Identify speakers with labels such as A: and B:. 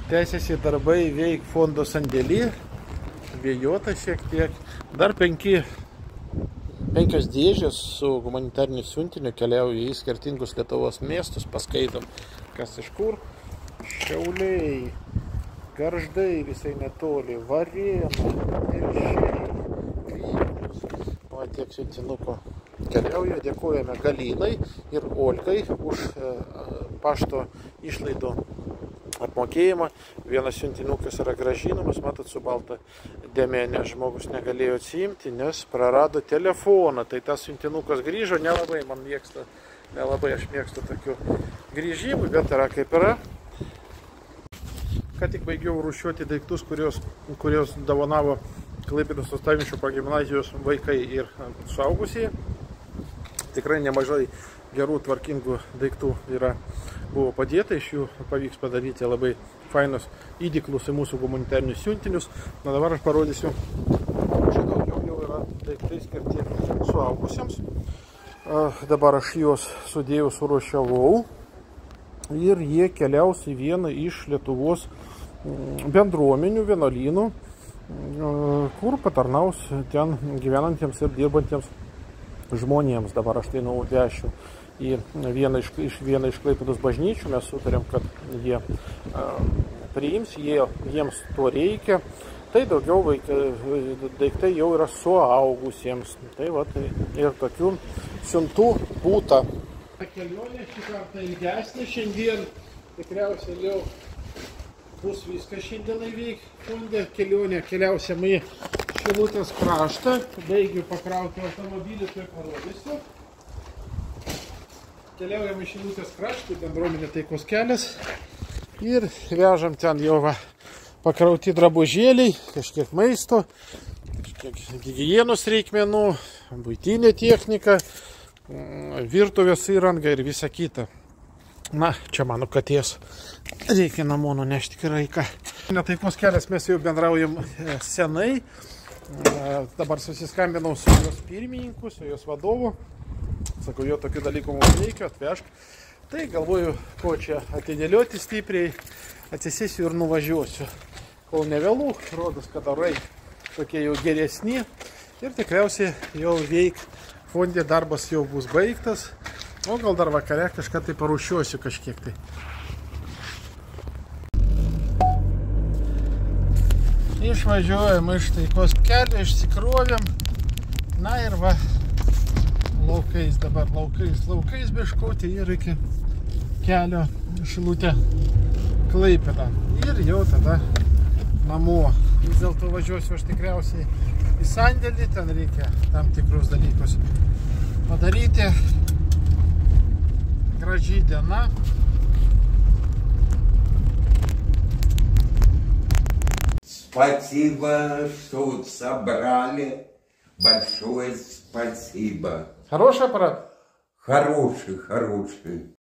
A: Tęsiasi darbai veik fondo sandėly, vėjota šiek tiek. Dar penkios dėžės su humanitariniu siuntiniu keliauja į skirtingus Lietuvos miestus. Paskaitom, kas iš kur. Šiauliai, Gargždai visai netoli, Varėna, Telšiai, Vilnius. O tiek siuntinuko keliauja. Dėkojame Galinai ir Olgai už pašto išlaidų apmokėjimą. Vienas siuntinukas yra grąžinamas, matot, su balta dėmė, nes žmogus negalėjo atsiimti, nes prarado telefoną. Tai tas siuntinukas grįžo, nelabai man mėgsta, nelabai aš mėgstu tokių grįžimų, bet yra kaip yra. Ką tik baigiau rūšiuoti daiktus, kurios dovanavo Klaipėdos Uostamiesčio progimnazijos vaikai ir suaugusieji. Tikrai nemažai gerų, tvarkingų daiktų buvo padėta, iš jų pavyks padaryti labai fainus įdiklus į mūsų humanitarinius siuntinius. Na dabar aš parodysiu, čia daugiau jau yra daiktai skirti suaugusiems. Dabar aš juos sudėjau, suruošiavau ir jie keliaus į vieną iš Lietuvos bendruomenių, vienuolynų, kur patarnaus ten gyvenantiems ir dirbantiems žmonėms. Dabar aš tai nuvešiu į vieną iš Klaipėdos bažnyčių. Mes sutarėm, kad jie priims, jiems to reikia. Tai daugiau daiktai jau yra suaugusiems. Tai va, tai ir tokių siuntų būta. Kelionė šį kartą ilgesnė. Šiandien tikriausiai jau bus viskas šiandien įveik fonde. Kelionė keliausim į Šilutės kraštą. Baigiu pakrauti automobilį, tai parodysiu. Keliaujam į Šilutės kraštą, bendruomenė Taikos kelias. Ir vežam ten jau pakrauti drabužėliai, kažkiek maisto, kažkiek higienos reikmenų, buitinė technika, virtuvės įranga ir visa kita. Na, čia mano katės. Reikia namo nunešti kraiką. Taikos kelias mes jau bendraujam senai. Dabar susiskambinau su jos pirmininku, su jos vadovu. Sakau, jo tokių dalykų mums reikia, atvežk. Tai galvoju, ko čia atidėlioti stipriai, atsisėsiu ir nuvažiuosiu. Kol nevėlų, rodos, kad orai tokie jau geresni. Ir tikriausiai jau veik fonde darbas jau bus baigtas. O gal dar vakare kažką tai parūšiuosiu kažkiek tai. Išvažiuojam iš Taikos kelio, išsikrovėm. Na ir va, laukais dabar, laukais biškutį ir iki kelio Šilutė Klaipėda. Ir jau tada namo. Vis dėlto važiuosiu aš tikriausiai į sandėlį, ten reikia tam tikrus dalykus padaryti. Graži diena.
B: Спасибо, что собрали. Большое спасибо.
A: Хороший аппарат?
B: Хороший.